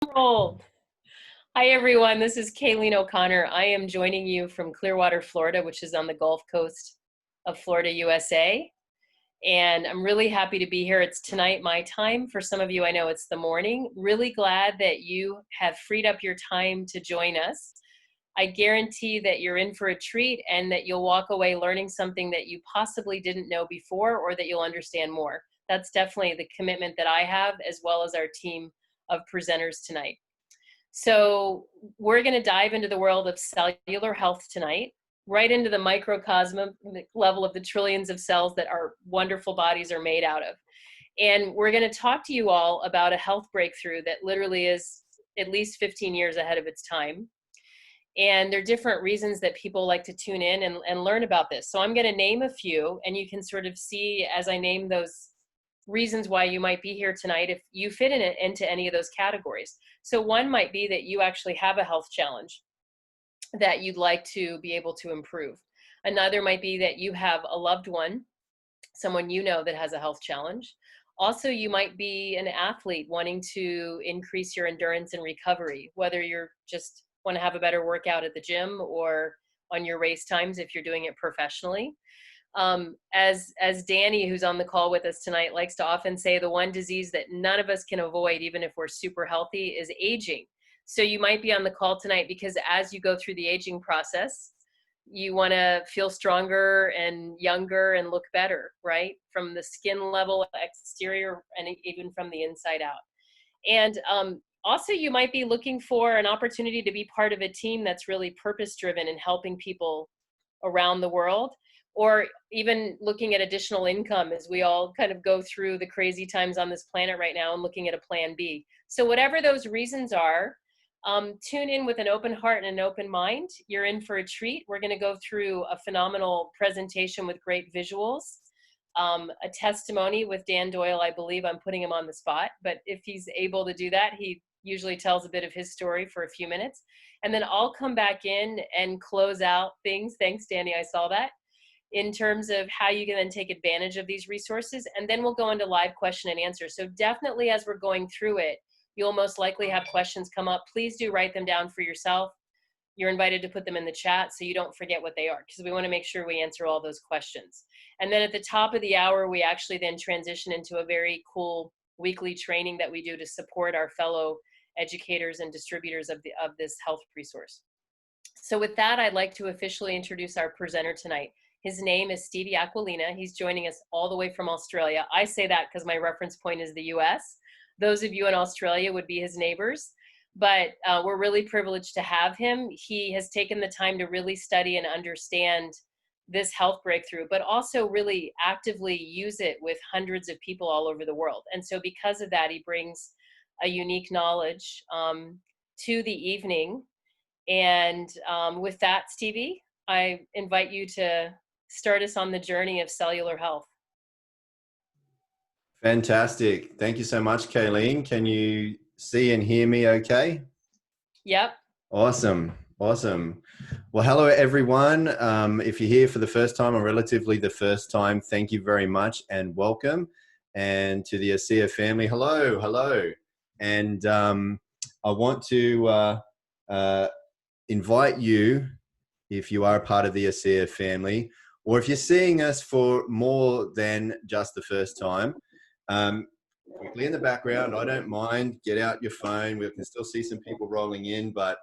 Roll. Hi, everyone. This is Kaleen O'Connor. I am joining you from Clearwater, Florida, which is on the Gulf Coast of Florida, USA. And I'm really happy to be here. It's tonight my time. For some of you, I know it's the morning. Really glad that you have freed up your time to join us. I guarantee that you're in for a treat and that you'll walk away learning something that you possibly didn't know before or that you'll understand more. That's definitely the commitment that I have, as well as our team of presenters tonight. So we're going to dive into the world of cellular health tonight, right into the microcosm level of the trillions of cells that our wonderful bodies are made out of. And we're going to talk to you all about a health breakthrough that literally is at least 15 years ahead of its time. And there are different reasons that people like to tune in and learn about this. So I'm going to name a few, and you can sort of see as I name those reasons why you might be here tonight if you fit into any of those categories. So one might be that you actually have a health challenge that you'd like to be able to improve. Another might be that you have a loved one, someone you know that has a health challenge. Also, you might be an athlete wanting to increase your endurance and recovery, whether you're just want to have a better workout at the gym or on your race times if you're doing it professionally. As Danny, who's on the call with us tonight, likes to often say, the one disease that none of us can avoid, even if we're super healthy, is aging. So you might be on the call tonight because as you go through the aging process, you want to feel stronger and younger and look better, right? From the skin level, exterior, and even from the inside out. And also, you might be looking for an opportunity to be part of a team that's really purpose-driven and helping people around the world, or even looking at additional income as we all kind of go through the crazy times on this planet right now and looking at a plan B. So whatever those reasons are, tune in with an open heart and an open mind. You're in for a treat. We're going to go through a phenomenal presentation with great visuals, a testimony with Dan Doyle. I believe I'm putting him on the spot, but if he's able to do that, he usually tells a bit of his story for a few minutes. And then I'll come back in and close out things. Thanks, Danny. I saw that. In terms of how you can then take advantage of these resources. And then we'll go into live question and answer. So definitely as we're going through it, you'll most likely have questions come up. Please do write them down for yourself. You're invited to put them in the chat so you don't forget what they are, because we want to make sure we answer all those questions. And then at the top of the hour, we actually then transition into a very cool weekly training that we do to support our fellow educators and distributors of this health resource. So with that, I'd like to officially introduce our presenter tonight. His name is Stevie Aquilina. He's joining us all the way from Australia. I say that because my reference point is the US. Those of you in Australia would be his neighbors, but we're really privileged to have him. He has taken the time to really study and understand this health breakthrough, but also really actively use it with hundreds of people all over the world. And so because of that, he brings a unique knowledge to the evening. And with that, Stevie, I invite you to start us on the journey of cellular health. Fantastic. Thank you so much, Kaleen. Can you see and hear me okay? Yep. Awesome. Awesome. Well, hello, everyone. If you're here for the first time or relatively the first time, thank you very much and welcome. And to the ASEA family, hello, hello. And I want to invite you, if you are a part of the ASEA family, or if you're seeing us for more than just the first time, quickly in the background, I don't mind, get out your phone. We can still see some people rolling in, but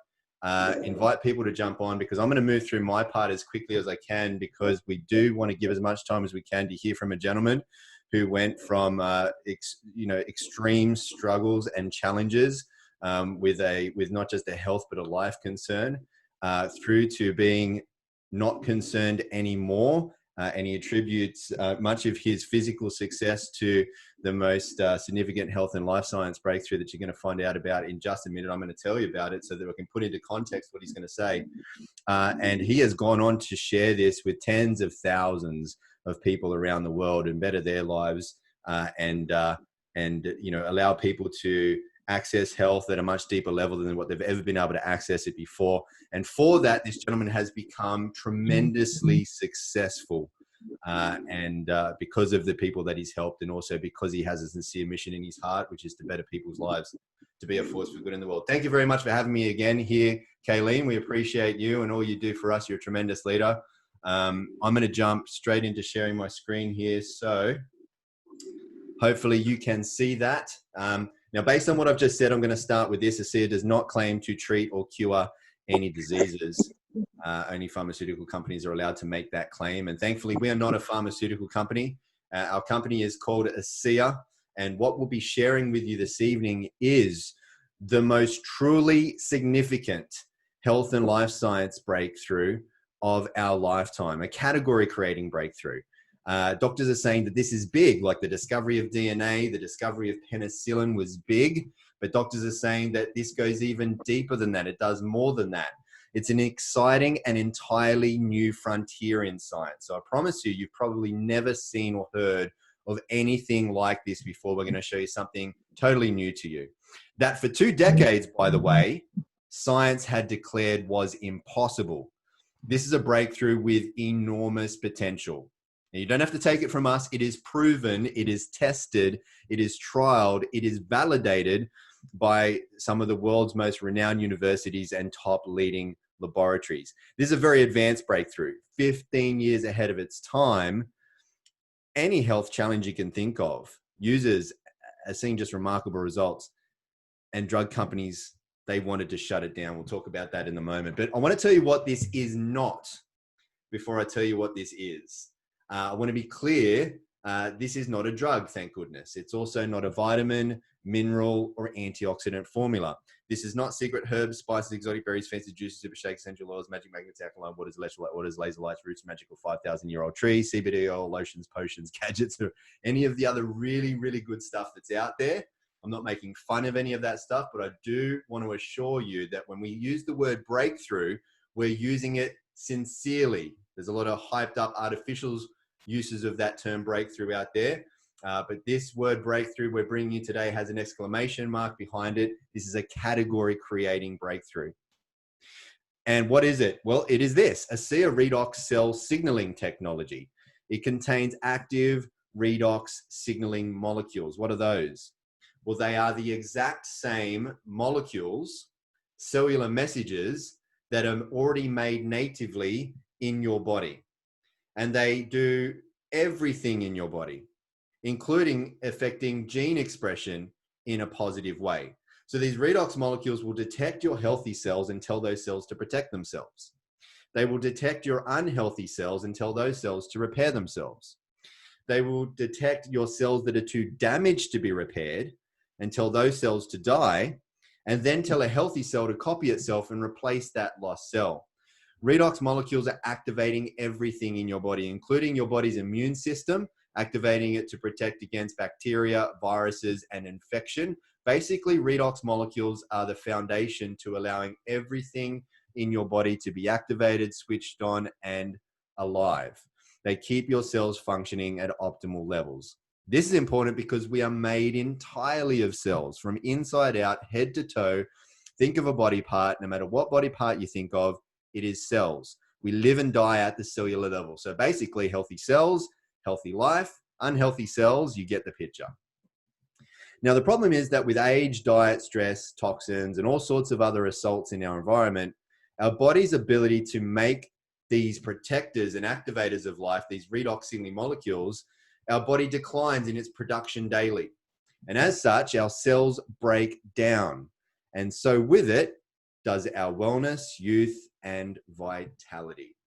invite people to jump on, because I'm going to move through my part as quickly as I can, because we do want to give as much time as we can to hear from a gentleman who went from extreme struggles and challenges with not just a health but a life concern, through to being not concerned anymore. And he attributes much of his physical success to the most significant health and life science breakthrough that you're going to find out about in just a minute. I'm going to tell you about it so that I can put into context what he's going to say. And he has gone on to share this with tens of thousands of people around the world and better their lives, and allow people to access health at a much deeper level than what they've ever been able to access it before. And for that, this gentleman has become tremendously successful. Because of the people that he's helped, and also because he has a sincere mission in his heart, which is to better people's lives. to be a force for good in the world. Thank you very much for having me again here, Kaleen. We appreciate you and all you do for us. You're a tremendous leader. I'm going to jump straight into sharing my screen here. So hopefully you can see that. Now, based on what I've just said, I'm going to start with this. ASEA does not claim to treat or cure any diseases. Only pharmaceutical companies are allowed to make that claim. And thankfully, we are not a pharmaceutical company. Our company is called ASEA. And what we'll be sharing with you this evening is the most truly significant health and life science breakthrough of our lifetime, a category creating breakthrough. Doctors are saying that this is big, like the discovery of DNA, the discovery of penicillin was big, but doctors are saying that this goes even deeper than that. It does more than that. It's an exciting and entirely new frontier in science. So I promise you, you've probably never seen or heard of anything like this before. We're going to show you something totally new to you. That for 2 decades, by the way, science had declared was impossible. This is a breakthrough with enormous potential. Now, you don't have to take it from us. It is proven, it is tested, it is trialed, it is validated by some of the world's most renowned universities and top leading laboratories. This is a very advanced breakthrough, 15 years ahead of its time. Any health challenge you can think of, users are seeing just remarkable results, and drug companies, they wanted to shut it down. We'll talk about that in a moment. But I want to tell you what this is not before I tell you what this is. I want to be clear, this is not a drug, thank goodness. It's also not a vitamin, mineral, or antioxidant formula. This is not secret herbs, spices, exotic berries, fancy juices, super shakes, essential oils, magic magnets, alkaline waters, electrolyte waters, laser lights, roots, magical 5,000-year-old trees, CBD oil, lotions, potions, gadgets, or any of the other really, really good stuff that's out there. I'm not making fun of any of that stuff, but I do want to assure you that when we use the word breakthrough, we're using it sincerely. There's a lot of hyped up artificial uses of that term breakthrough out there. But this word breakthrough we're bringing you today has an exclamation mark behind it. This is a category creating breakthrough. And what is it? Well, it is this, ASEA Redox cell signaling technology. It contains active redox signaling molecules. What are those? Well, they are the exact same molecules, cellular messages that are already made natively in your body. And they do everything in your body, including affecting gene expression in a positive way. So these redox molecules will detect your healthy cells and tell those cells to protect themselves. They will detect your unhealthy cells and tell those cells to repair themselves. They will detect your cells that are too damaged to be repaired and tell those cells to die, and then tell a healthy cell to copy itself and replace that lost cell. Redox molecules are activating everything in your body, including your body's immune system, activating it to protect against bacteria, viruses, and infection. Basically, redox molecules are the foundation to allowing everything in your body to be activated, switched on, and alive. They keep your cells functioning at optimal levels. This is important because we are made entirely of cells, from inside out, head to toe. Think of a body part, no matter what body part you think of, it is cells. We live and die at the cellular level. So basically, healthy cells, healthy life, unhealthy cells, you get the picture. Now, the problem is that with age, diet, stress, toxins, and all sorts of other assaults in our environment, our body's ability to make these protectors and activators of life, these redox signaling molecules, our body declines in its production daily. And as such, our cells break down. And so with it does our wellness, youth, and vitality.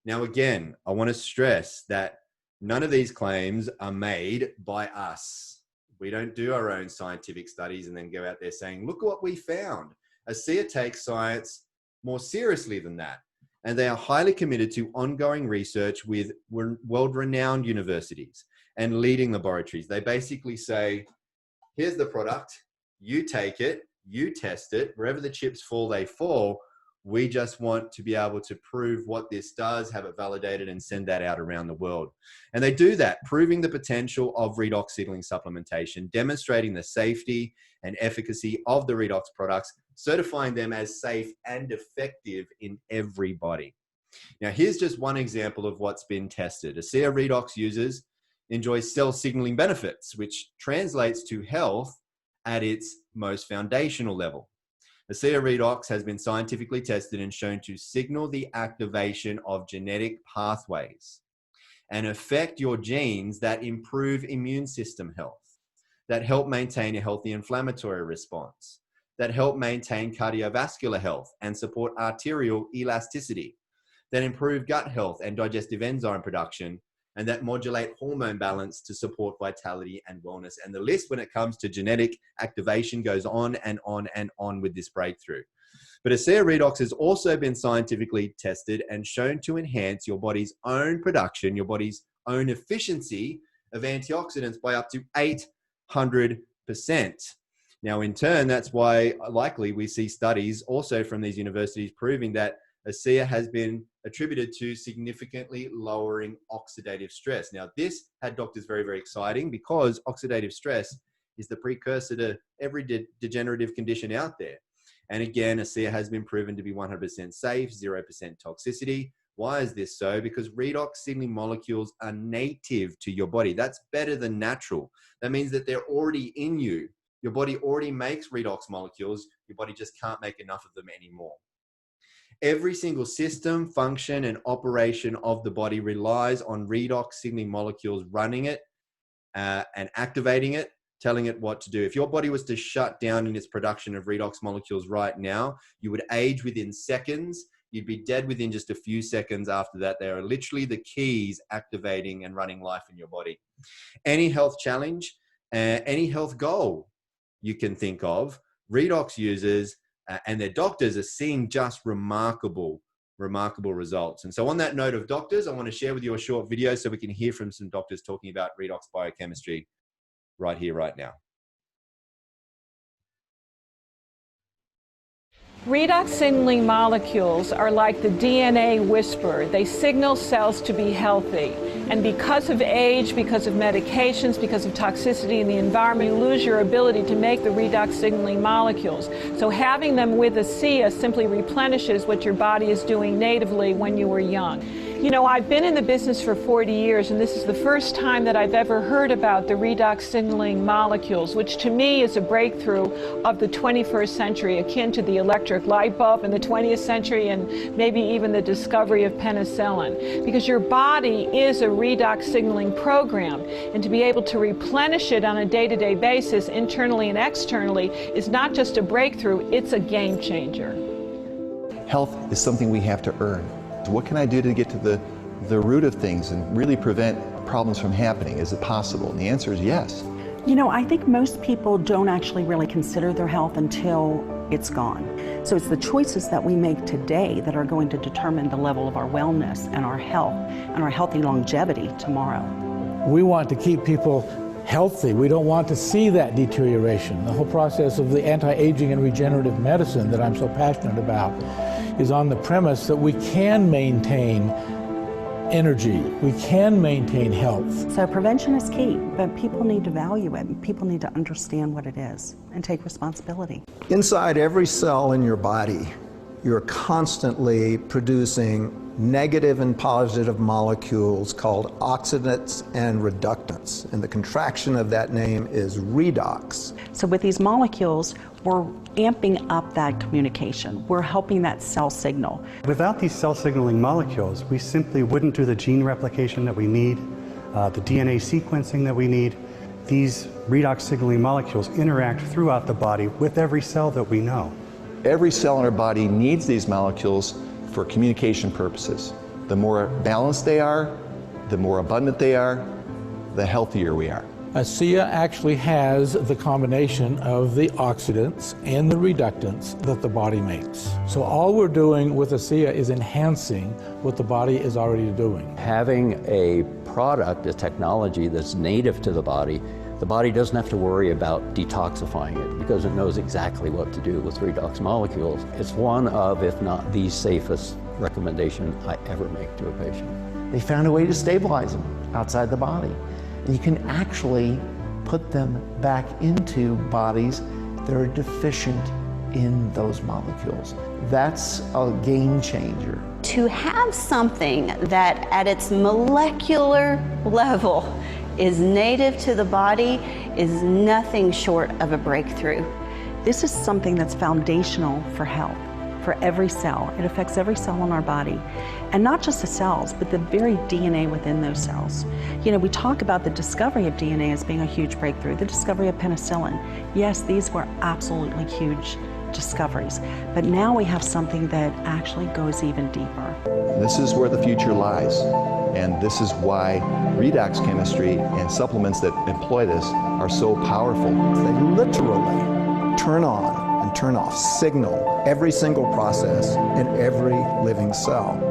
Now, again, I want to stress that none of these claims are made by us. We don't do our own scientific studies and then go out there saying, look what we found. ASEA takes science more seriously than that. And they are highly committed to ongoing research with world-renowned universities and leading laboratories. They basically say, here's the product, you take it, you test it, wherever the chips fall, they fall. We just want to be able to prove what this does, have it validated, and send that out around the world. And they do that, proving the potential of redox signaling supplementation, demonstrating the safety and efficacy of the redox products, certifying them as safe and effective in everybody. Now, here's just one example of what's been tested. ASEA Redox users enjoy cell signaling benefits, which translates to health at its most foundational level. ASEA Redox has been scientifically tested and shown to signal the activation of genetic pathways and affect your genes that improve immune system health, that help maintain a healthy inflammatory response, that help maintain cardiovascular health and support arterial elasticity, that improve gut health and digestive enzyme production, and that modulate hormone balance to support vitality and wellness. And the list when it comes to genetic activation goes on and on and on with this breakthrough. But ASEA Redox has also been scientifically tested and shown to enhance your body's own production, your body's own efficiency of antioxidants by up to 800%. Now, in turn, that's why likely we see studies also from these universities proving that ASEA has been attributed to significantly lowering oxidative stress. Now, this had doctors very, very exciting because oxidative stress is the precursor to every degenerative condition out there. And again, ASEA has been proven to be 100% safe, 0% toxicity. Why is this so? Because redox signaling molecules are native to your body. That's better than natural. That means that they're already in you. Your body already makes redox molecules. Your body just can't make enough of them anymore. Every single system, function, and operation of the body relies on redox signaling molecules running it and activating it, telling it what to do. If your body was to shut down in its production of redox molecules right now, you would age within seconds. You'd be dead within just a few seconds after that. They are literally the keys activating and running life in your body. Any health challenge, any health goal you can think of, redox users and their doctors are seeing just remarkable results. And so on that note of doctors, I want to share with you a short video so we can hear from some doctors talking about redox biochemistry right here, right now. Redox signaling molecules are like the DNA whisperer. They signal cells to be healthy. And because of age, because of medications, because of toxicity in the environment, you lose your ability to make the redox signaling molecules. So having them with ASEA simply replenishes what your body is doing natively when you were young. You know, I've been in the business for 40 years, and this is the first time that I've ever heard about the redox signaling molecules, which to me is a breakthrough of the 21st century, akin to the electric light bulb in the 20th century and maybe even the discovery of penicillin. Because your body is a redox signaling program, and to be able to replenish it on a day-to-day basis, internally and externally, is not just a breakthrough, it's a game changer. Health is something we have to earn. What can I do to get to the root of things and really prevent problems from happening? Is it possible? And the answer is yes. You know, I think most people don't actually really consider their health until it's gone. So it's the choices that we make today that are going to determine the level of our wellness and our health and our healthy longevity tomorrow. We want to keep people healthy. We don't want to see that deterioration. The whole process of the anti-aging and regenerative medicine that I'm so passionate about is on the premise that we can maintain energy, we can maintain health. So prevention is key, but people need to value it, and people need to understand what it is and take responsibility. Inside every cell in your body, you're constantly producing negative and positive molecules called oxidants and reductants. And the contraction of that name is redox. So with these molecules, we're amping up that communication. We're helping that cell signal. Without these cell signaling molecules, we simply wouldn't do the gene replication that we need, the DNA sequencing that we need. These redox signaling molecules interact throughout the body with every cell that we know. Every cell in our body needs these molecules for communication purposes. The more balanced they are, the more abundant they are, the healthier we are. ASEA actually has the combination of the oxidants and the reductants that the body makes. So all we're doing with ASEA is enhancing what the body is already doing. Having a product, a technology that's native to the body doesn't have to worry about detoxifying it because it knows exactly what to do with redox molecules. It's one of, if not the safest recommendation I ever make to a patient. They found a way to stabilize them outside the body. And you can actually put them back into bodies that are deficient in those molecules. That's a game changer. To have something that at its molecular level is native to the body is nothing short of a breakthrough. This is something that's foundational for health, for every cell. It affects every cell in our body. And not just the cells, but the very DNA within those cells. You know, we talk about the discovery of DNA as being a huge breakthrough, the discovery of penicillin. Yes, these were absolutely huge discoveries. But now we have something that actually goes even deeper. This is where the future lies. And this is why redox chemistry and supplements that employ this are so powerful. They literally turn on and turn off, signal every single process in every living cell.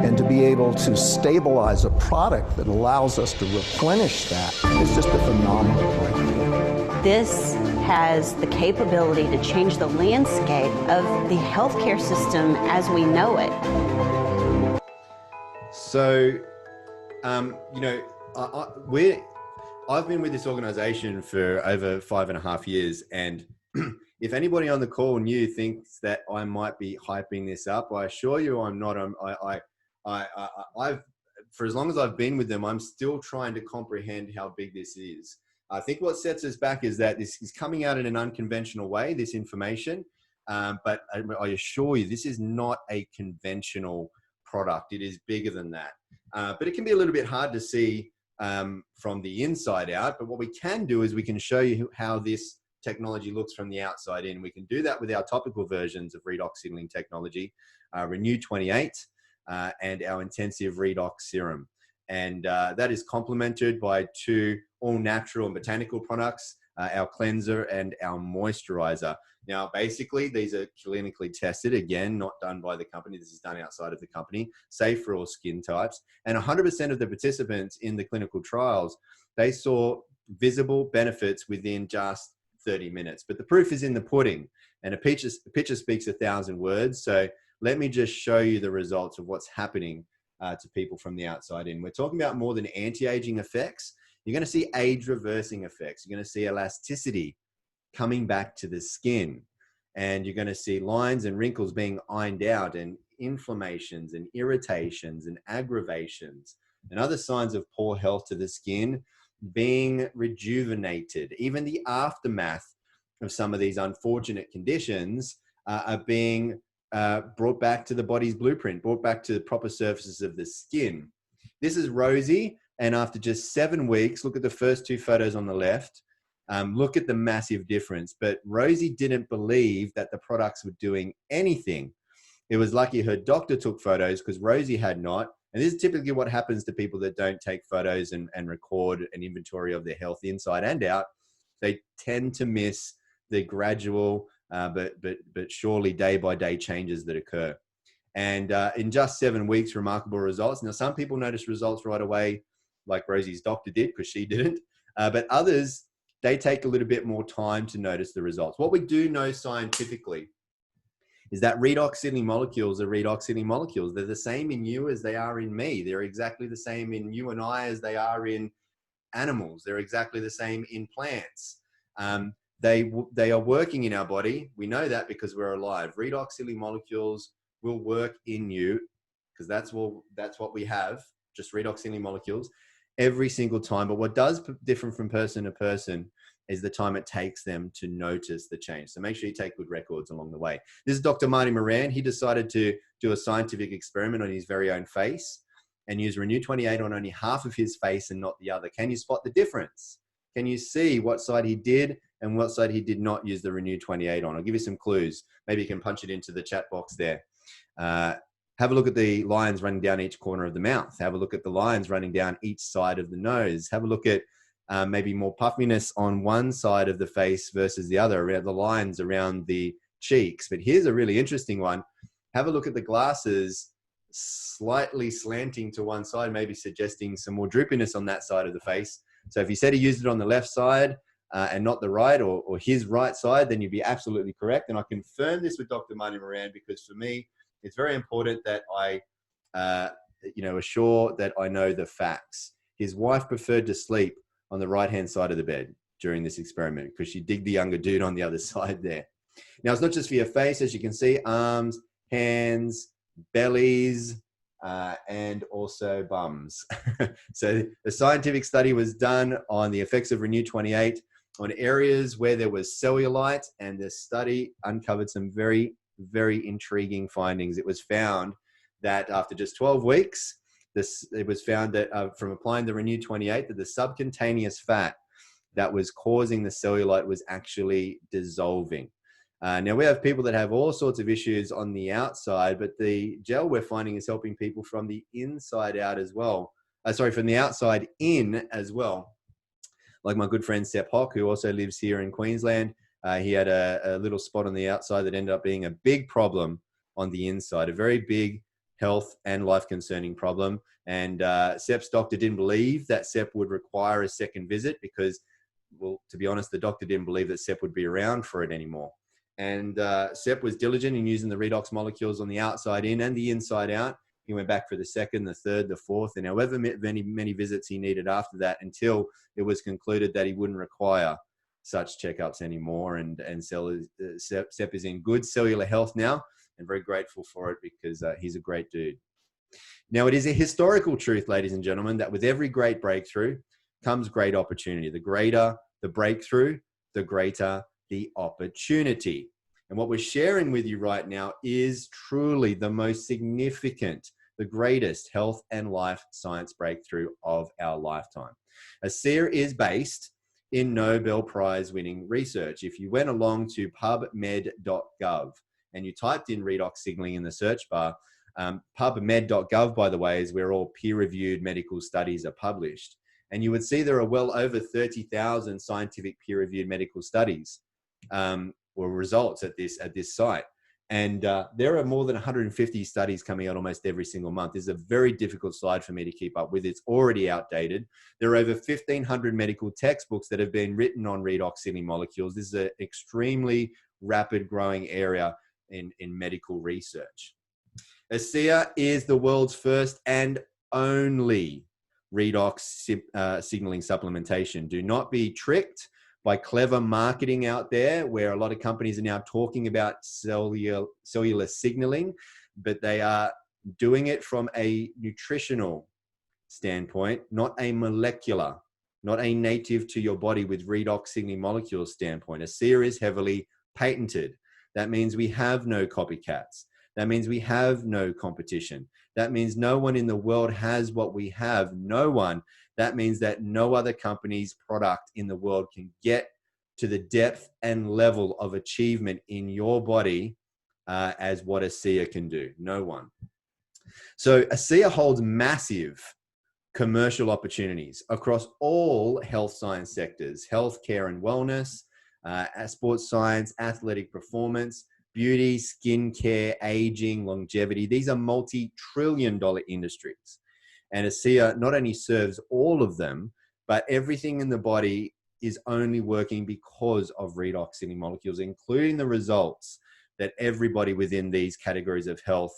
And to be able to stabilize a product that allows us to replenish that is just a phenomenal breakthrough. This has the capability to change the landscape of the healthcare system as we know it. So, you know, I've been with this organization for over 5.5 years, and if anybody on the call new thinks that I might be hyping this up, I assure you I'm not. I've for as long as I've been with them, I'm still trying to comprehend how big this is. I think what sets us back is that this is coming out in an unconventional way, this information, but I assure you this is not a conventional product. It is bigger than that. But it can be a little bit hard to see from the inside out. But what we can do is we can show you how this technology looks from the outside in. We can do that with our topical versions of redox signaling technology, Renew 28, and our intensive redox serum. And that is complemented by 2 all-natural and botanical products, our cleanser and our moisturizer. Now, basically, these are clinically tested, again, not done by the company. This is done outside of the company, safe for all skin types. And 100% of the participants in the clinical trials, they saw visible benefits within just 30 minutes. But the proof is in the pudding, and a picture speaks 1,000 words. So let me just show you the results of what's happening to people from the outside in. We're talking about more than anti-aging effects. You're going to see age-reversing effects. You're going to see elasticity coming back to the skin, and you're going to see lines and wrinkles being ironed out, and inflammations and irritations and aggravations and other signs of poor health to the skin being rejuvenated. Even the aftermath of some of these unfortunate conditions are being brought back to the body's blueprint, brought back to the proper surfaces of the skin. This is Rosie, and after just 7 weeks, look at the first 2 photos on the left. Look at the massive difference. But Rosie didn't believe that the products were doing anything. It was lucky her doctor took photos, because Rosie had not. And this is typically what happens to people that don't take photos and record an inventory of their health inside and out. They tend to miss the gradual, but surely day-by-day changes that occur. And in just 7 weeks, remarkable results. Now, some people notice results right away, like Rosie's doctor did, because she didn't. But others, they take a little bit more time to notice the results. What we do know scientifically is that redox signaling molecules are redox signaling molecules. They're the same in you as they are in me. They're exactly the same in you and I as they are in animals. They're exactly the same in plants. They are working in our body. We know that because we're alive. Redox signaling molecules will work in you, because that's what we have, just redox signaling molecules, every single time. But what does differ from person to person is the time it takes them to notice the change. So make sure you take good records along the way. This is Dr. Marty Moran. He decided to do a scientific experiment on his very own face and use Renew 28 on only half of his face and not the other. Can you spot the difference? Can you see what side he did and what side he did not use the Renew 28 on? I'll give you some clues. Maybe you can punch it into the chat box there. Have a look at the lines running down each corner of the mouth. Have a look at the lines running down each side of the nose. Have a look at maybe more puffiness on one side of the face versus the other, around the lines around the cheeks. But here's a really interesting one. Have a look at the glasses slightly slanting to one side, maybe suggesting some more droopiness on that side of the face. So if he said he used it on the left side and not the right, or his right side, then you'd be absolutely correct. And I confirm this with Dr. Marty Moran, because for me, it's very important that I, assure that I know the facts. His wife preferred to sleep on the right-hand side of the bed during this experiment, because she digged the younger dude on the other side there. Now, it's not just for your face, as you can see, arms, hands, bellies, and also bums. So the scientific study was done on the effects of Renew 28 on areas where there was cellulite, and the study uncovered some very, very intriguing findings. It was found that after just 12 weeks, it was found that from applying the Renew 28, that the subcutaneous fat that was causing the cellulite was actually dissolving. Now we have people that have all sorts of issues on the outside, but the gel we're finding is helping people from the inside out as well. From the outside in as well. Like my good friend Sepp Hock, who also lives here in Queensland. He had a little spot on the outside that ended up being a big problem on the inside, a very big health and life concerning problem. And Sepp's doctor didn't believe that Sepp would require a second visit because, well, to be honest, the doctor didn't believe that Sepp would be around for it anymore. And Sepp was diligent in using the Redox molecules on the outside in and the inside out. He went back for the second, the third, the fourth, and however many visits he needed after that, until it was concluded that he wouldn't require such checkups anymore. And Sepp is in good cellular health now, and very grateful for it because he's a great dude. Now, it is a historical truth, ladies and gentlemen, that with every great breakthrough comes great opportunity. The greater the breakthrough, the greater the opportunity. And what we're sharing with you right now is truly the most significant, the greatest health and life science breakthrough of our lifetime. ASEA is based in Nobel Prize winning research. If you went along to pubmed.gov and you typed in redox signaling in the search bar, pubmed.gov, by the way, is where all peer-reviewed medical studies are published. And you would see there are well over 30,000 scientific peer-reviewed medical studies or results at this site. And there are more than 150 studies coming out almost every single month. This is a very difficult slide for me to keep up with. It's already outdated. There are over 1,500 medical textbooks that have been written on redox signaling molecules. This is an extremely rapid growing area in medical research. ASEA is the world's first and only redox signaling supplementation. Do not be tricked by clever marketing out there, where a lot of companies are now talking about cellular signaling, but they are doing it from a nutritional standpoint, not a molecular, not a native to your body with redox signaling molecules standpoint. ASEA is heavily patented. That means we have no copycats. That means we have no competition. That means no one in the world has what we have. No one. That means that no other company's product in the world can get to the depth and level of achievement in your body as what ASEA can do. No one. So ASEA holds massive commercial opportunities across all health science sectors: healthcare and wellness, sports science, athletic performance, beauty, skincare, aging, longevity. These are multi-trillion-dollar industries. And ASEA not only serves all of them, but everything in the body is only working because of redox signaling molecules, including the results that everybody within these categories of health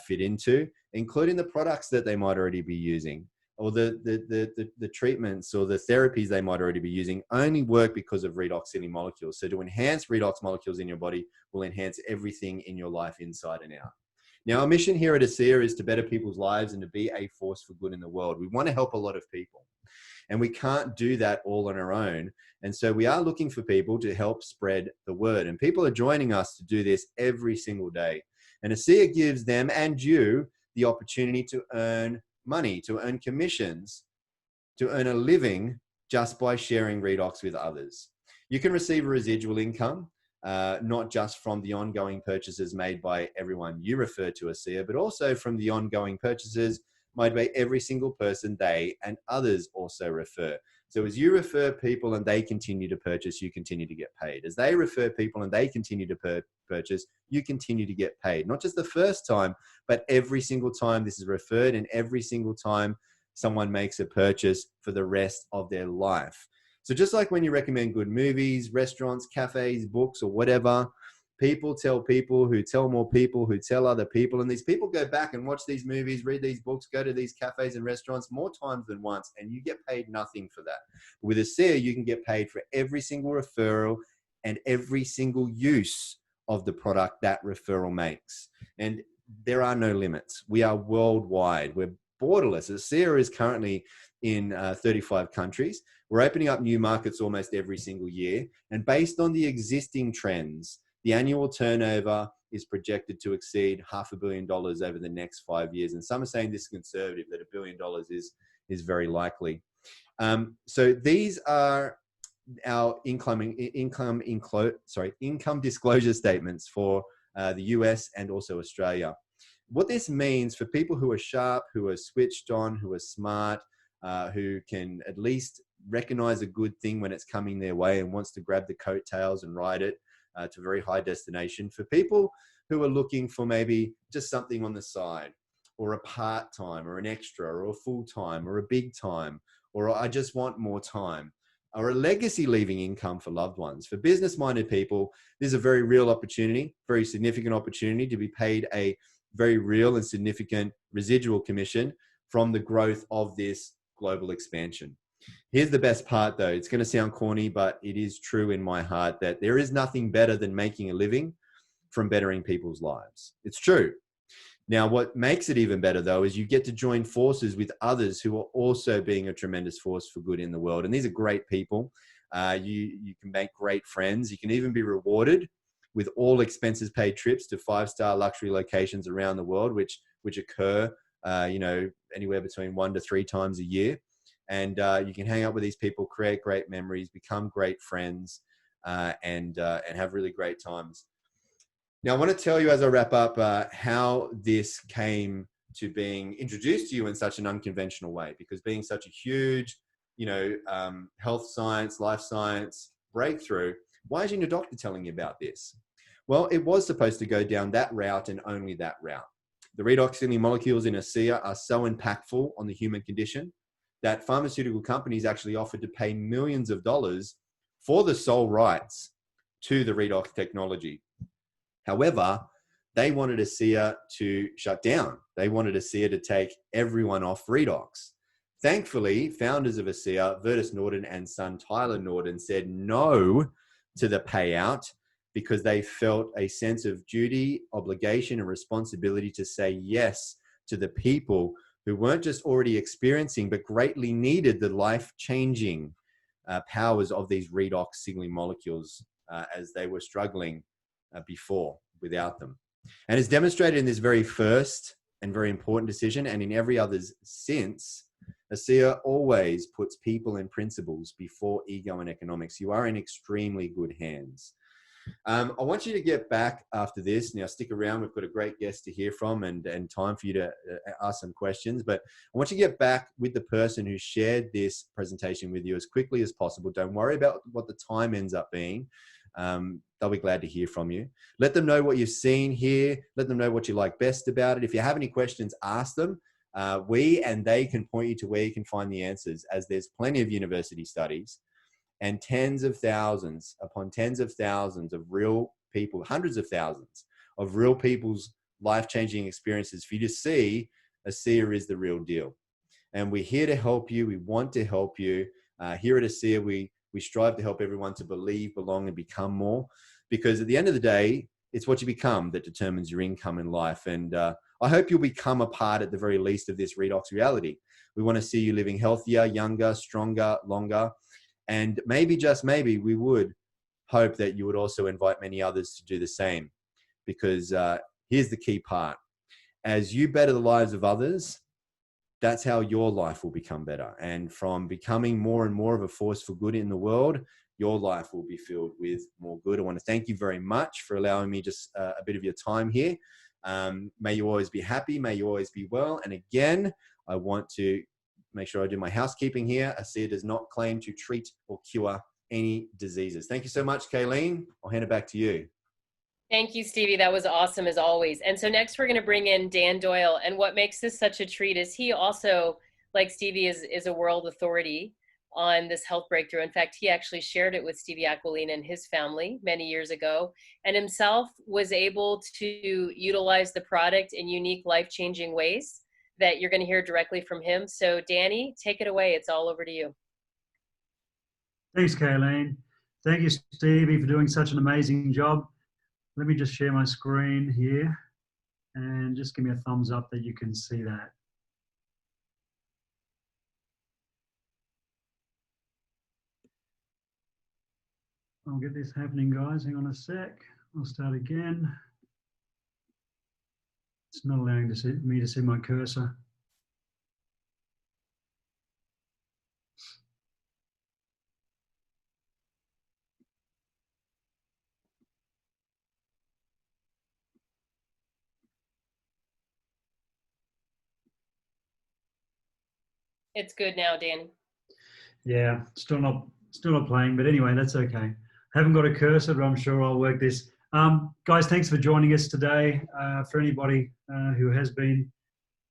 fit into, including the products that they might already be using, or the treatments or the therapies they might already be using, only work because of redox signaling molecules. So to enhance redox molecules in your body will enhance everything in your life inside and out. Now, our mission here at ASEA is to better people's lives and to be a force for good in the world. We want to help a lot of people, and we can't do that all on our own. And so we are looking for people to help spread the word. And people are joining us to do this every single day. And ASEA gives them and you the opportunity to earn money, to earn commissions, to earn a living just by sharing redox with others. You can receive a residual income, not just from the ongoing purchases made by everyone you refer to ASEA, but also from the ongoing purchases made by every single person they and others also refer. So as you refer people and they continue to purchase, you continue to get paid. As they refer people and they continue to purchase, you continue to get paid. Not just the first time, but every single time this is referred and every single time someone makes a purchase for the rest of their life. So just like when you recommend good movies, restaurants, cafes, books, or whatever, people tell people who tell more people who tell other people. And these people go back and watch these movies, read these books, go to these cafes and restaurants more times than once, and you get paid nothing for that. With ASEA, you can get paid for every single referral and every single use of the product that referral makes. And there are no limits. We are worldwide. We're borderless. ASEA is currently in 35 countries. We're opening up new markets almost every single year. And based on the existing trends, the annual turnover is projected to exceed $500 million over the next 5 years. And some are saying this is conservative, that $1 billion is very likely. So these are our income disclosure statements for the US and also Australia. What this means for people who are sharp, who are switched on, who are smart, who can at least recognize a good thing when it's coming their way and wants to grab the coattails and ride it to a very high destination. For people who are looking for maybe just something on the side, or a part-time, or an extra, or a full-time, or a big time, or I just want more time, or a legacy leaving income for loved ones. For business-minded people, this is a very real opportunity, very significant opportunity to be paid a very real and significant residual commission from the growth of this global expansion. Here's the best part though. It's going to sound corny, but it is true in my heart that there is nothing better than making a living from bettering people's lives. It's true. Now, what makes it even better though, is you get to join forces with others who are also being a tremendous force for good in the world. And these are great people. You can make great friends. You can even be rewarded with all expenses paid trips to 5-star luxury locations around the world, which occur, anywhere between 1 to 3 times a year. And you can hang out with these people, create great memories, become great friends, and have really great times. Now, I want to tell you as I wrap up how this came to being introduced to you in such an unconventional way, because being such a huge, health science, life science breakthrough, why isn't your doctor telling you about this? Well, it was supposed to go down that route and only that route. The redox signaling molecules in ASEA are so impactful on the human condition that pharmaceutical companies actually offered to pay millions of dollars for the sole rights to the redox technology. However, they wanted ASEA to shut down. They wanted ASEA to take everyone off redox. Thankfully, founders of ASEA, Vertus Norden and son Tyler Norden, said no to the payout because they felt a sense of duty, obligation, and responsibility to say yes to the people who weren't just already experiencing, but greatly needed the life-changing powers of these redox signaling molecules as they were struggling before without them. And it's demonstrated in this very first and very important decision, and in every others since, ASEA always puts people and principles before ego and economics. You are in extremely good hands. I want you to get back after this. Now, stick around. We've got a great guest to hear from and time for you to ask some questions. But I want you to get back with the person who shared this presentation with you as quickly as possible. Don't worry about what the time ends up being. They'll be glad to hear from you. Let them know what you've seen here. Let them know what you like best about it. If you have any questions, ask them. We and they can point you to where you can find the answers, as there's plenty of university studies and tens of thousands upon tens of thousands of real people, hundreds of thousands of real people's life-changing experiences for you to see ASEA is the real deal. And we're here to help you. We want to help you. Here at ASEA, we strive to help everyone to believe, belong, and become more, because at the end of the day, it's what you become that determines your income in life. And I hope you'll become a part, at the very least, of this redox reality. We want to see you living healthier, younger, stronger, longer. And maybe, just maybe, we would hope that you would also invite many others to do the same, because here's the key part. As you better the lives of others, that's how your life will become better. And from becoming more and more of a force for good in the world, your life will be filled with more good. I want to thank you very much for allowing me just a bit of your time here. May you always be happy. May you always be well. And again, I want to make sure I do my housekeeping here. ASEA does not claim to treat or cure any diseases. Thank you so much, Kaleen. I'll hand it back to you. Thank you, Stevie. That was awesome as always. And so next we're going to bring in Dan Doyle. And what makes this such a treat is he also, like Stevie, is a world authority on this health breakthrough. In fact, he actually shared it with Stevie Aquilina and his family many years ago, and himself was able to utilize the product in unique, life-changing ways that you're going to hear directly from him. So Danny, take it away. It's all over to you. Thanks, Kaleen. Thank you, Stevie, for doing such an amazing job. Let me just share my screen here. And just give me a thumbs up that you can see that. I'll get this happening, guys. Hang on a sec. I'll start again. It's not allowing me to see my cursor. It's good now, Dan. Yeah, still not playing, but anyway, that's okay. Haven't got a cursor, but I'm sure I'll work this. Guys, thanks for joining us today. For anybody who has been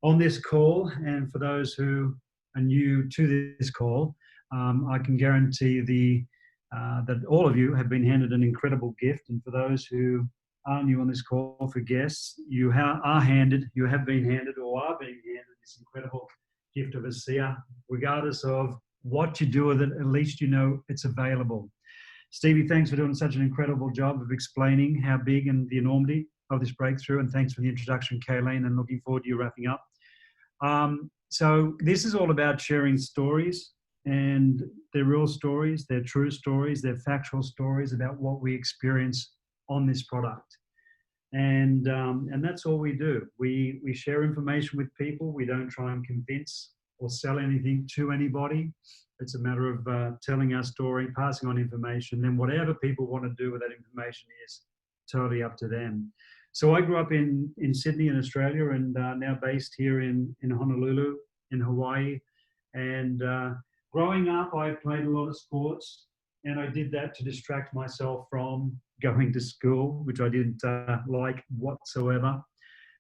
on this call, and for those who are new to this call, I can guarantee that all of you have been handed an incredible gift. And for those who are new on this call, for guests, you have been handed or are being handed this incredible gift of a seer. Regardless of what you do with it, at least you know it's available. Stevie, thanks for doing such an incredible job of explaining how big and the enormity of this breakthrough, and thanks for the introduction, Kaleen, and looking forward to you wrapping up. So this is all about sharing stories, and they're real stories, they're true stories, they're factual stories about what we experience on this product. And that's all we do. We share information with people. We don't try and convince or sell anything to anybody. It's a matter of telling our story, passing on information, then whatever people want to do with that information is totally up to them. So I grew up in Sydney in Australia, and now based here in Honolulu in Hawaii. And growing up, I played a lot of sports, and I did that to distract myself from going to school, which I didn't like whatsoever.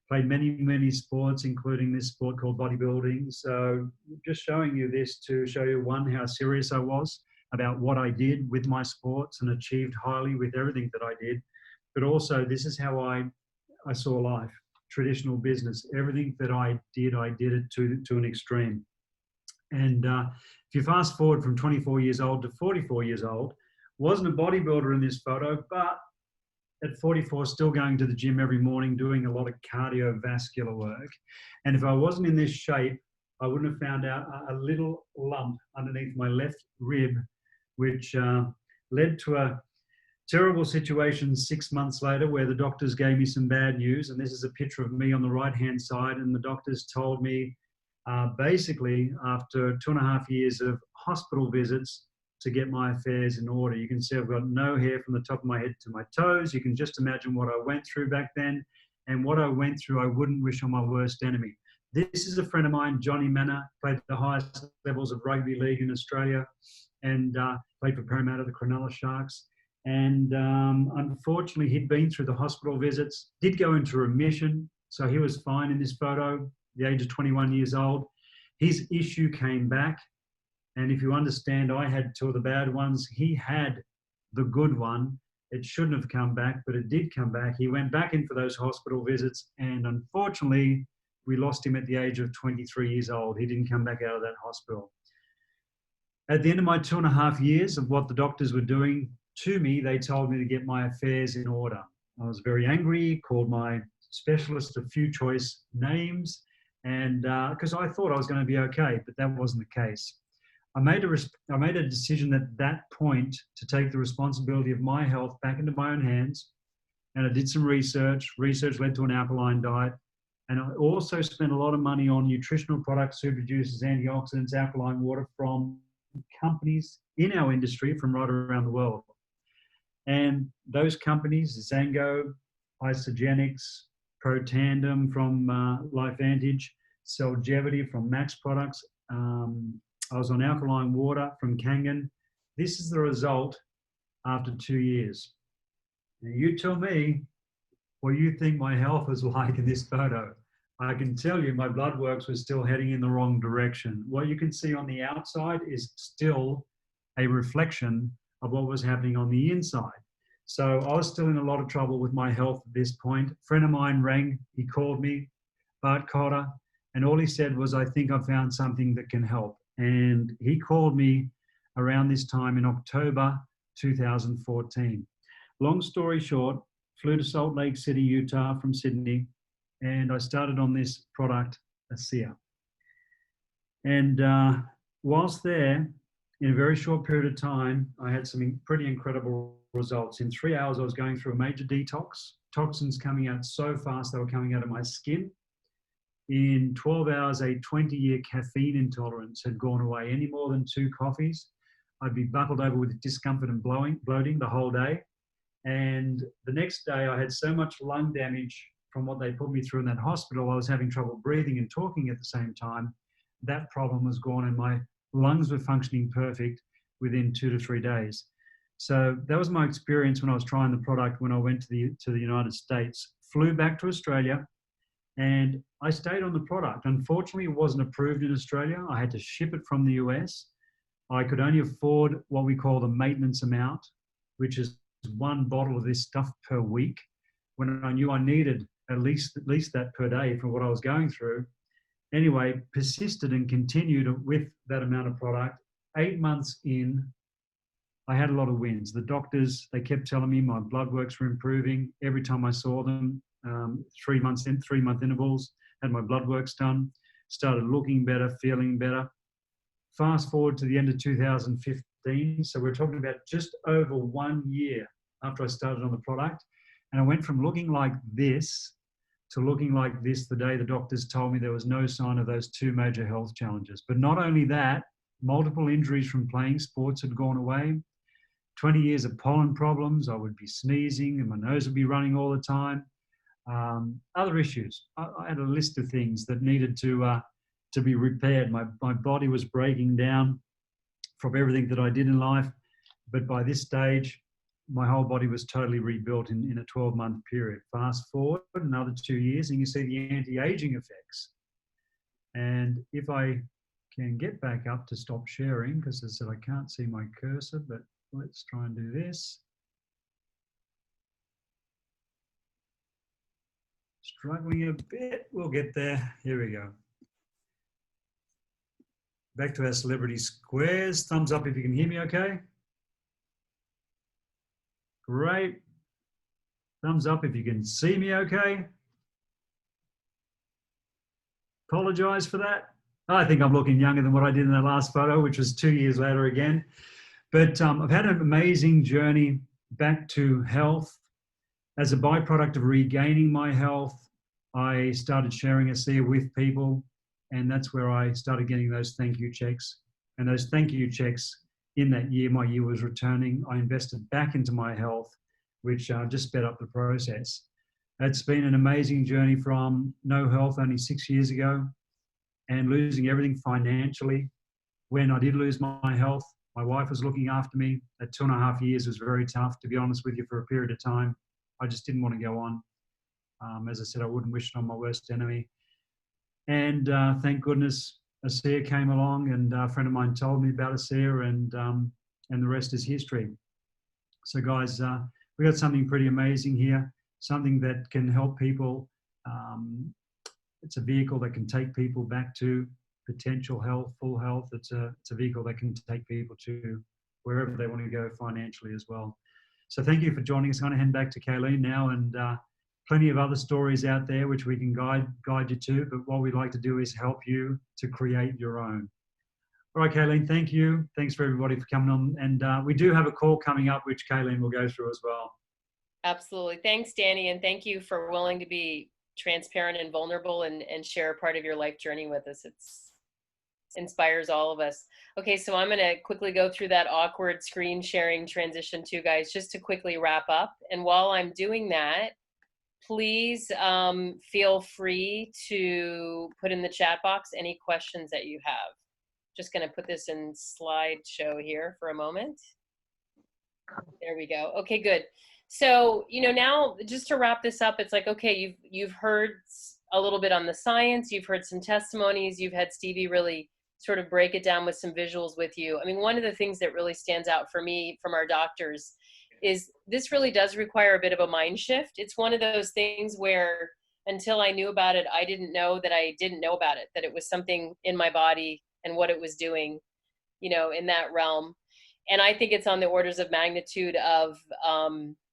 Played many sports, including this sport called bodybuilding. So just showing you this to show you, one, how serious I was about what I did with my sports and achieved highly with everything that I did. But also, this is how I saw life, traditional business. Everything that I did it to an extreme. And if you fast forward from 24 years old to 44 years old, wasn't a bodybuilder in this photo, but at 44, still going to the gym every morning, doing a lot of cardiovascular work. And if I wasn't in this shape, I wouldn't have found out a little lump underneath my left rib, which led to a terrible situation 6 months later, where the doctors gave me some bad news. And this is a picture of me on the right-hand side. And the doctors told me, basically, after 2.5 years of hospital visits, to get my affairs in order. You can see I've got no hair from the top of my head to my toes. You can just imagine what I went through back then. And what I went through, I wouldn't wish on my worst enemy. This is a friend of mine, Johnny Manor, played at the highest levels of rugby league in Australia, and played for Parramatta, the Cronulla Sharks. And unfortunately, he'd been through the hospital visits, did go into remission. So he was fine in this photo, the age of 21 years old. His issue came back. And if you understand, I had two of the bad ones. He had the good one. It shouldn't have come back, but it did come back. He went back in for those hospital visits, and unfortunately, we lost him at the age of 23 years old. He didn't come back out of that hospital. At the end of my 2.5 years of what the doctors were doing to me, they told me to get my affairs in order. I was very angry, called my specialist a few choice names, and because I thought I was going to be okay, but that wasn't the case. I made a decision at that point to take the responsibility of my health back into my own hands. And I did some research. Research led to an alkaline diet. And I also spent a lot of money on nutritional products, super juices, antioxidants, alkaline water from companies in our industry from right around the world. And those companies, Zango, Isogenics, Protandem from LifeVantage, Cellgevity from Max Products, I was on alkaline water from Kangen. This is the result after 2 years. Now you tell me what you think my health was like in this photo. I can tell you my blood works was still heading in the wrong direction. What you can see on the outside is still a reflection of what was happening on the inside. So I was still in a lot of trouble with my health at this point. A friend of mine rang, he called me, Bart Cotter, and all he said was, I think I found something that can help. And he called me around this time in October 2014. Long story short, flew to Salt Lake City, Utah from Sydney, and I started on this product, ASEA. And whilst there, in a very short period of time, I had some pretty incredible results. In 3 hours, I was going through a major detox, toxins coming out so fast they were coming out of my skin. In 12 hours, a 20-year caffeine intolerance had gone away. Any more than 2 coffees, I'd be buckled over with discomfort and bloating the whole day. And the next day, I had so much lung damage from what they put me through in that hospital. I was having trouble breathing and talking at the same time. That problem was gone, and my lungs were functioning perfect within 2 to 3 days. So that was my experience when I was trying the product when I went to the United States. Flew back to Australia, and I stayed on the product. Unfortunately, it wasn't approved in Australia. I had to ship it from the US. I could only afford what we call the maintenance amount, which is 1 bottle of this stuff per week, when I knew I needed at least that per day for what I was going through. Anyway, persisted and continued with that amount of product. 8 months in, I had a lot of wins. The doctors, they kept telling me my blood works were improving. Every time I saw them, 3 month intervals, had my blood works done, started looking better, feeling better. Fast forward to the end of 2015. So we're talking about just over 1 year after I started on the product. And I went from looking like this to looking like this the day the doctors told me there was no sign of those 2 major health challenges. But not only that, multiple injuries from playing sports had gone away. 20 years of pollen problems. I would be sneezing and my nose would be running all the time. Other issues. I had a list of things that needed to be repaired. My body was breaking down from everything that I did in life. But by this stage, my whole body was totally rebuilt in a 12-month period. Fast forward another 2 years and you see the anti-aging effects. And if I can get back up to stop sharing, because I said I can't see my cursor, but let's try and do this. Struggling a bit, we'll get there. Here we go. Back to our celebrity squares. Thumbs up if you can hear me okay. Great. Thumbs up if you can see me okay. Apologize for that. I think I'm looking younger than what I did in that last photo, which was 2 years later again. But I've had an amazing journey back to health. As a byproduct of regaining my health, I started sharing ASEA with people, and that's where I started getting those thank you checks. And those thank you checks, in that year, my year was returning. I invested back into my health, which just sped up the process. It's been an amazing journey from no health only 6 years ago and losing everything financially. When I did lose my health, my wife was looking after me. That 2.5 years was very tough, to be honest with you, for a period of time. I just didn't want to go on. As I said, I wouldn't wish it on my worst enemy. And thank goodness ASEA came along, and a friend of mine told me about ASEA, and the rest is history. So guys, we got something pretty amazing here, something that can help people. It's a vehicle that can take people back to potential health, full health. It's a vehicle that can take people to wherever they want to go financially as well. So thank you for joining us. I'm going to hand back to Kaleen now, and plenty of other stories out there which we can guide you to, but what we'd like to do is help you to create your own. All right, Kaleen, thank you. Thanks for everybody for coming on. And we do have a call coming up, which Kaleen will go through as well. Absolutely. Thanks, Danny. And thank you for willing to be transparent and vulnerable and share a part of your life journey with us. It's inspires all of us. Okay, so I'm going to quickly go through that awkward screen sharing transition too, guys, just to quickly wrap up. And while I'm doing that, please feel free to put in the chat box any questions that you have. Just going to put this in slideshow here for a moment. There we go. Okay, good. So, now just to wrap this up, it's like, okay, you've heard a little bit on the science, you've heard some testimonies, you've had Stevie really sort of break it down with some visuals with you. I mean, one of the things that really stands out for me from our doctors is this really does require a bit of a mind shift. It's one of those things where until I knew about it, I didn't know that I didn't know about it, that it was something in my body and what it was doing, in that realm. And I think it's on the orders of magnitude of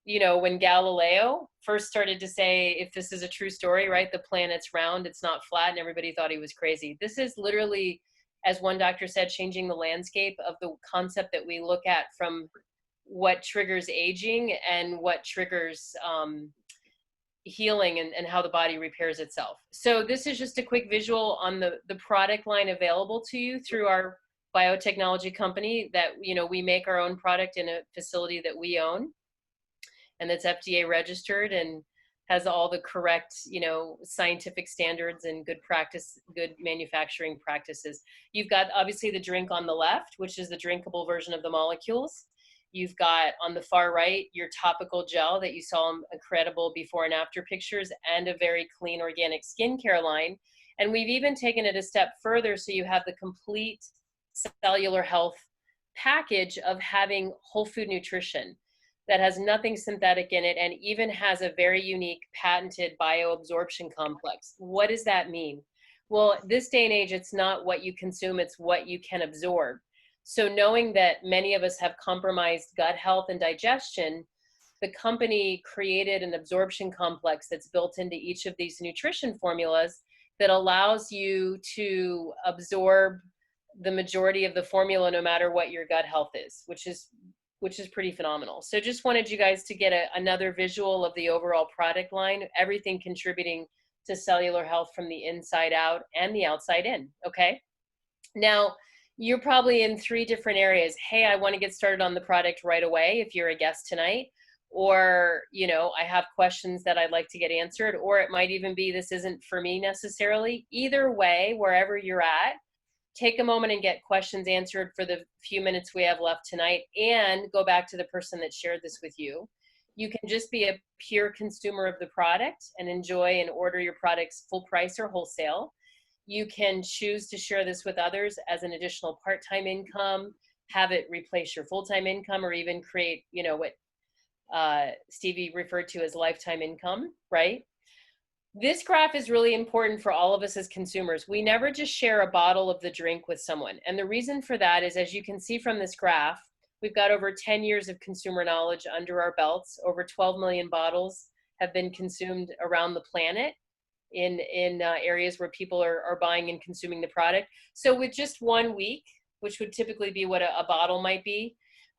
you know, when Galileo first started to say, if this is a true story, right, the planet's round, it's not flat, and everybody thought he was crazy. This is literally, as one doctor said, changing the landscape of the concept that we look at from what triggers aging and what triggers healing and how the body repairs itself. So this is just a quick visual on the product line available to you through our biotechnology company that, you know, we make our own product in a facility that we own, and that's FDA registered and has all the correct, you know, scientific standards and good practice, good manufacturing practices. You've got obviously the drink on the left, which is the drinkable version of the molecules. You've got on the far right your topical gel that you saw incredible before and after pictures, and a very clean organic skincare line. And we've even taken it a step further, so you have the complete cellular health package of having whole food nutrition that has nothing synthetic in it, and even has a very unique patented bioabsorption complex. What does that mean? Well, this day and age, it's not what you consume, it's what you can absorb. So knowing that many of us have compromised gut health and digestion, the company created an absorption complex that's built into each of these nutrition formulas that allows you to absorb the majority of the formula no matter what your gut health is, which is pretty phenomenal. So just wanted you guys to get another visual of the overall product line, everything contributing to cellular health from the inside out and the outside in, okay? Now, you're probably in 3 different areas. Hey, I want to get started on the product right away if you're a guest tonight, or, you know, I have questions that I'd like to get answered, or it might even be this isn't for me necessarily. Either way, wherever you're at, take a moment and get questions answered for the few minutes we have left tonight, and go back to the person that shared this with you. You can just be a pure consumer of the product and enjoy and order your products full price or wholesale. You can choose to share this with others as an additional part-time income, have it replace your full-time income, or even create, you know, what Stevie referred to as lifetime income, right? This graph is really important for all of us as consumers. We never just share a bottle of the drink with someone. And the reason for that is, as you can see from this graph, we've got over 10 years of consumer knowledge under our belts. Over 12 million bottles have been consumed around the planet in areas where people are buying and consuming the product. So with just 1 week, which would typically be what a bottle might be,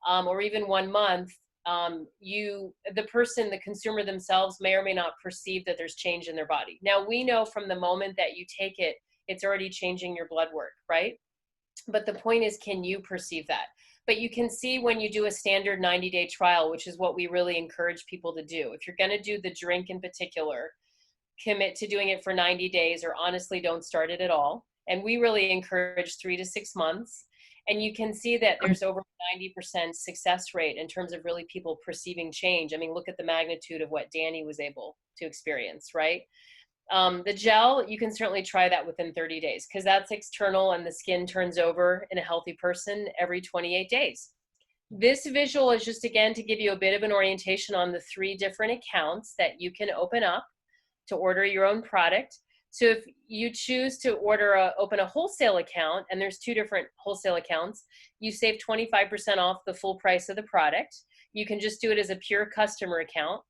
or even 1 month, the consumer themselves may or may not perceive that there's change in their body. Now, we know from the moment that you take it, it's already changing your blood work, right? But the point is, can you perceive that? But you can see when you do a standard 90-day trial, which is what we really encourage people to do. If you're gonna do the drink in particular, commit to doing it for 90 days, or honestly don't start it at all. And we really encourage 3 to 6 months. And you can see that there's over 90% success rate in terms of really people perceiving change. I mean, look at the magnitude of what Danny was able to experience, right? The gel, you can certainly try that within 30 days because that's external, and the skin turns over in a healthy person every 28 days. This visual is just, again, to give you a bit of an orientation on the 3 different accounts that you can open up to order your own product. So if you choose to open a wholesale account, and there's 2 different wholesale accounts, you save 25% off the full price of the product. You can just do it as a pure customer account,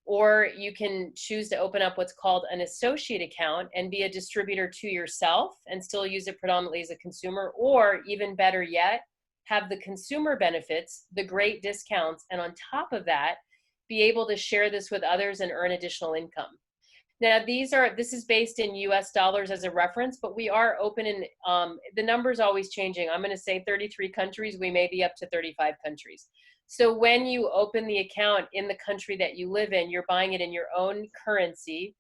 or you can choose to open up what's called an associate account and be a distributor to yourself and still use it predominantly as a consumer, or even better yet, have the consumer benefits, the great discounts, and on top of that, be able to share this with others and earn additional income. Now, this is based in US dollars as a reference, but we are open in, the number's always changing. I'm gonna say 33 countries, we may be up to 35 countries. So when you open the account in the country that you live in, you're buying it in your own currency,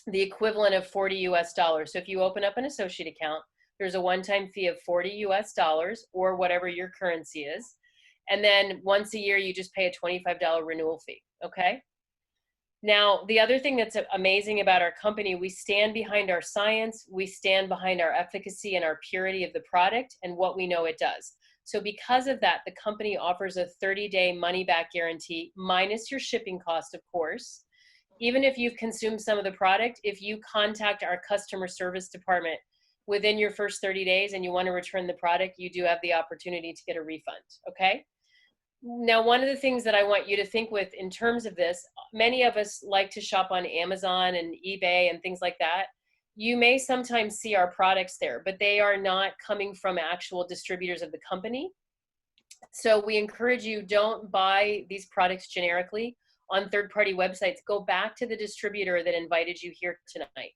the equivalent of 40 US dollars. So if you open up an associate account, there's a one-time fee of 40 US dollars or whatever your currency is. And then once a year, you just pay a $25 renewal fee, okay? Now, the other thing that's amazing about our company, we stand behind our science, we stand behind our efficacy and our purity of the product and what we know it does. So because of that, the company offers a 30-day money-back guarantee, minus your shipping cost, of course. Even if you've consumed some of the product, if you contact our customer service department within your first 30 days and you want to return the product, you do have the opportunity to get a refund, okay? Now, one of the things that I want you to think with in terms of this, many of us like to shop on Amazon and eBay and things like that. You may sometimes see our products there, but they are not coming from actual distributors of the company. So we encourage you, don't buy these products generically on third-party websites. Go back to the distributor that invited you here tonight,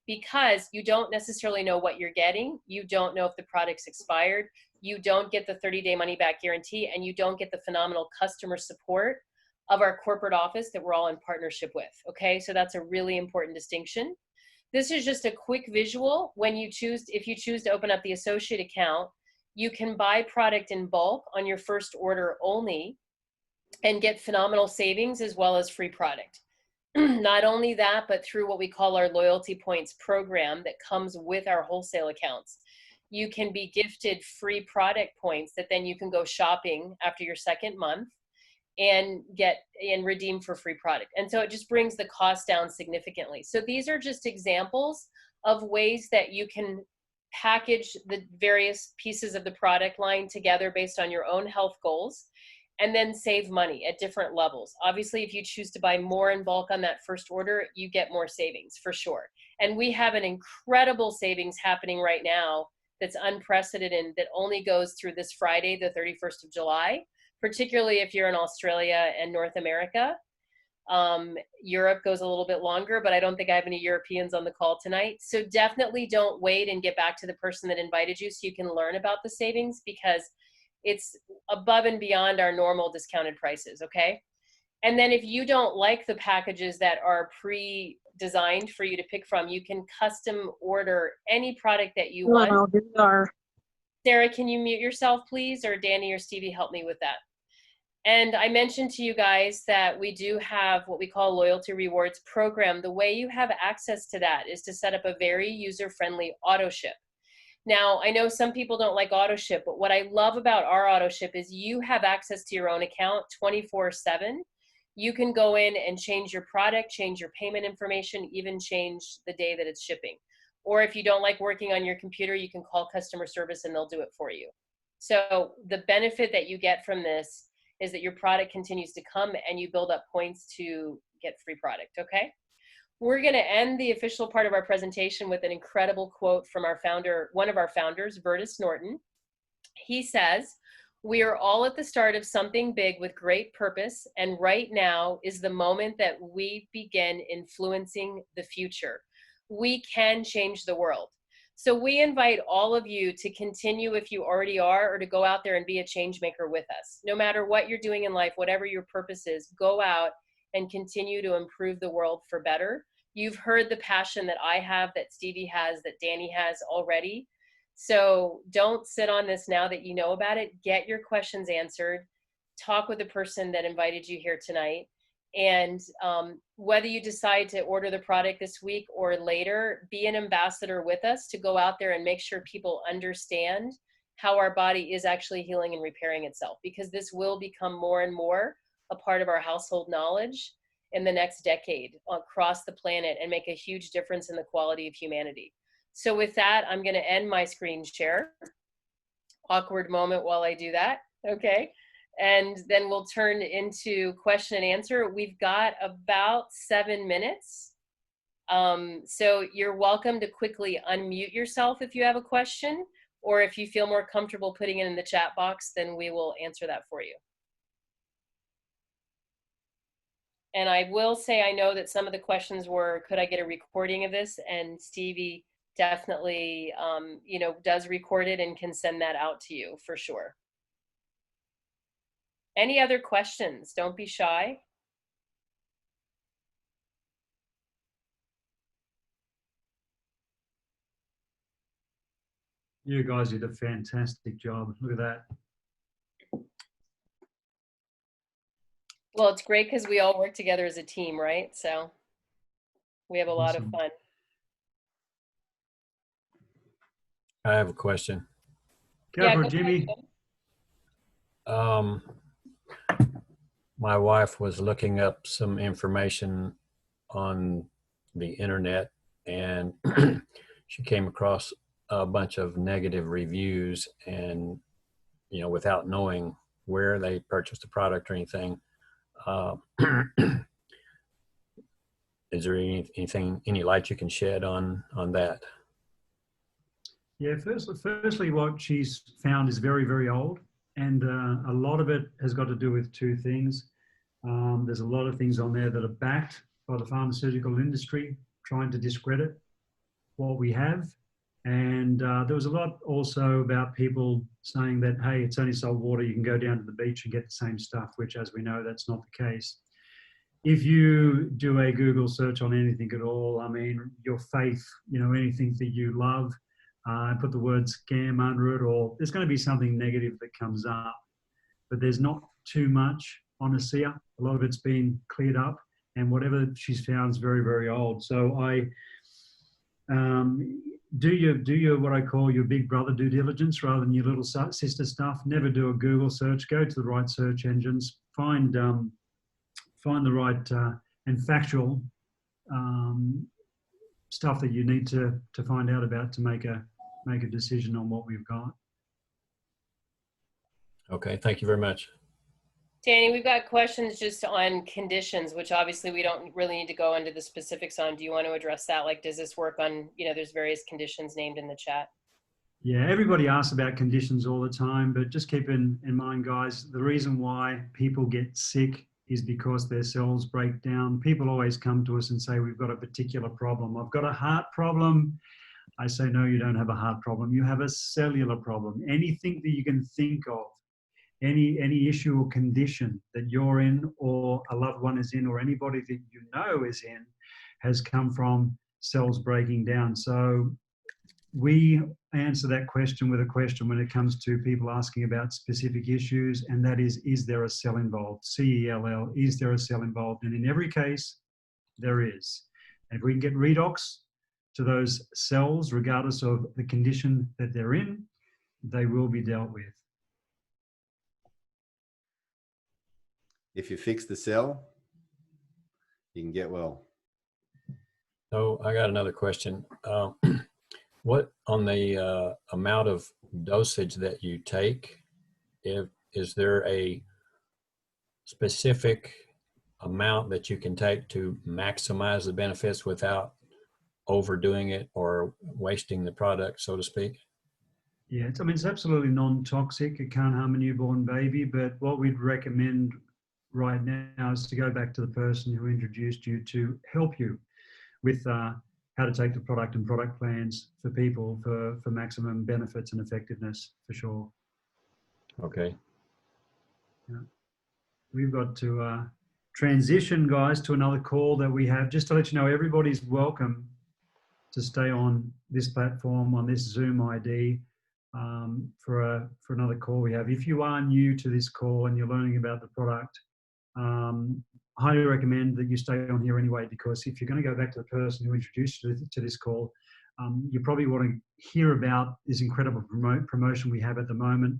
because you don't necessarily know what you're getting. You don't know if the product's expired. You don't get the 30-day money-back guarantee, and you don't get the phenomenal customer support of our corporate office that we're all in partnership with, okay? So that's a really important distinction. This is just a quick visual. When you choose, if you choose to open up the associate account, you can buy product in bulk on your first order only and get phenomenal savings as well as free product. Not only that, but through what we call our loyalty points program that comes with our wholesale accounts, you can be gifted free product points that then you can go shopping after your second month and get and redeem for free product. And so it just brings the cost down significantly. So these are just examples of ways that you can package the various pieces of the product line together based on your own health goals, and then save money at different levels. Obviously, if you choose to buy more in bulk on that first order, you get more savings for sure. And we have an incredible savings happening right now that's unprecedented, that only goes through this Friday, the 31st of July, particularly if you're in Australia and North America. Europe goes a little bit longer, but I don't think I have any Europeans on the call tonight. So definitely don't wait and get back to the person that invited you so you can learn about the savings, because it's above and beyond our normal discounted prices, okay? And then if you don't like the packages that are pre-designed for you to pick from, you can custom order any product that you want. Sarah, can you mute yourself, please? Or Danny or Stevie, help me with that. And I mentioned to you guys that we do have what we call a loyalty rewards program. The way you have access to that is to set up a very user-friendly auto ship. Now, I know some people don't like auto ship, but what I love about our auto ship is you have access to your own account 24/7. You can go in and change your product, change your payment information, even change the day that it's shipping. Or if you don't like working on your computer, you can call customer service and they'll do it for you. So the benefit that you get from this is that your product continues to come and you build up points to get free product, okay? We're gonna end the official part of our presentation with an incredible quote from our founder, one of our founders, Vertus Norton. He says, "We are all at the start of something big with great purpose, and right now is the moment that we begin influencing the future. We can change the world." So we invite all of you to continue if you already are, or to go out there and be a change maker with us. No matter what you're doing in life, whatever your purpose is, go out and continue to improve the world for better. You've heard the passion that I have, that Stevie has, that Danny has already. So don't sit on this now that you know about it. Get your questions answered. Talk with the person that invited you here tonight. And whether you decide to order the product this week or later, be an ambassador with us to go out there and make sure people understand how our body is actually healing and repairing itself, because this will become more and more a part of our household knowledge in the next decade across the planet and make a huge difference in the quality of humanity. So with that, I'm going to end my screen share. Awkward moment while I do that. Okay. And then we'll turn into question and answer. We've got about 7 minutes. So you're welcome to quickly unmute yourself if you have a question, or if you feel more comfortable putting it in the chat box, then we will answer that for you. And I will say, I know that some of the questions were, could I get a recording of this? And Stevie definitely, you know, does record it and can send that out to you for sure. Any other questions? Don't be shy. You guys did a fantastic job. Look at that. Well, it's great because we all work together as a team, right? So we have a lot of fun. I have a question. Go for it, Jimmy. My wife was looking up some information on the internet, and she came across a bunch of negative reviews, and, you know, without knowing where they purchased the product or anything. Is there any light you can shed on that? Yeah, firstly, what she's found is very, very old, and a lot of it has got to do with two things. There's a lot of things on there that are backed by the pharmaceutical industry, trying to discredit what we have. And there was a lot also about people saying that, hey, it's only salt water, you can go down to the beach and get the same stuff, which, as we know, that's not the case. If you do a Google search on anything at all, I mean, your faith, anything that you love, put the word scam under it, or there's going to be something negative that comes up. But there's not too much on ASEA. A lot of it's been cleared up, and whatever she's found is very, very old. So I do your what I call your big brother due diligence rather than your little sister stuff. Never do a Google search. Go to the right search engines. Find the right and factual stuff that you need to find out about to make a decision on what we've got. Okay, thank you very much. Danny, we've got questions just on conditions, which obviously we don't really need to go into the specifics on. Do you want to address that? Like, does this work on, there's various conditions named in the chat. Yeah, everybody asks about conditions all the time, but just keep in mind, guys, the reason why people get sick is because their cells break down. People always come to us and say, we've got a particular problem. I've got a heart problem. I say, no, you don't have a heart problem. You have a cellular problem. Anything that you can think of, any issue or condition that you're in, or a loved one is in, or anybody that you know is in, has come from cells breaking down. So we answer that question with a question when it comes to people asking about specific issues, and that is there a cell involved? C-E-L-L, is there a cell involved? And in every case, there is. And if we can get redox to those cells, regardless of the condition that they're in, they will be dealt with. If you fix the cell, you can get well. So I got another question. What on the amount of dosage that you take, is there a specific amount that you can take to maximize the benefits without overdoing it or wasting the product, so to speak? Yeah, it's absolutely non-toxic. It can't harm a newborn baby, but what we'd recommend right now is to go back to the person who introduced you to help you with how to take the product and product plans for people for maximum benefits and effectiveness, for sure. Okay. Yeah. We've got to transition, guys, to another call that we have. Just to let you know, everybody's welcome to stay on this platform, on this Zoom ID, for another call we have. If you are new to this call and you're learning about the product, highly recommend that you stay on here anyway, because if you're going to go back to the person who introduced you to this call, you probably want to hear about this incredible promotion we have at the moment,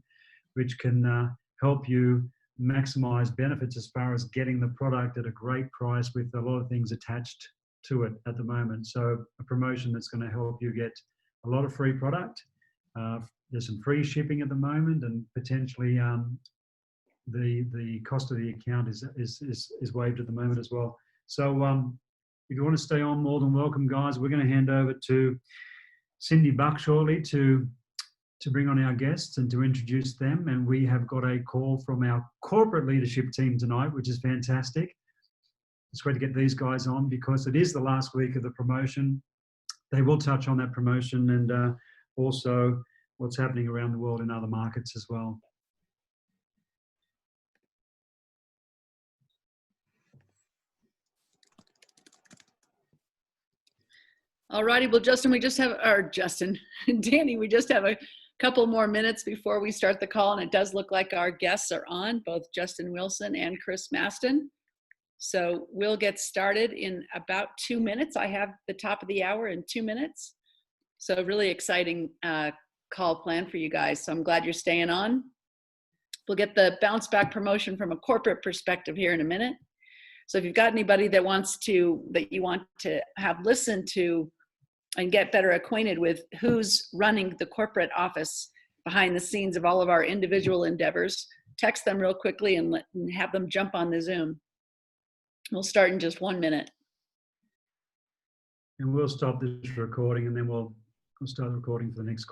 which can help you maximize benefits as far as getting the product at a great price with a lot of things attached to it at the moment. So a promotion that's going to help you get a lot of free product. There's some free shipping at the moment, and potentially the cost of the account is waived at the moment as well. So if you want to stay on, more than welcome, guys. We're going to hand over to Cindy Buck shortly to bring on our guests and to introduce them. And we have got a call from our corporate leadership team tonight, which is fantastic. It's great to get these guys on because it is the last week of the promotion. They will touch on that promotion and also what's happening around the world in other markets as well. All righty, well, Danny, we just have a couple more minutes before we start the call, and it does look like our guests are on, both Justin Wilson and Chris Maston. So we'll get started in about 2 minutes. I have the top of the hour in 2 minutes. So really exciting call plan for you guys. So I'm glad you're staying on. We'll get the bounce back promotion from a corporate perspective here in a minute. So if you've got anybody that you want to have listen to and get better acquainted with who's running the corporate office behind the scenes of all of our individual endeavors, text them real quickly and have them jump on the Zoom. We'll start in just 1 minute. And we'll stop this recording and then we'll start the recording for the next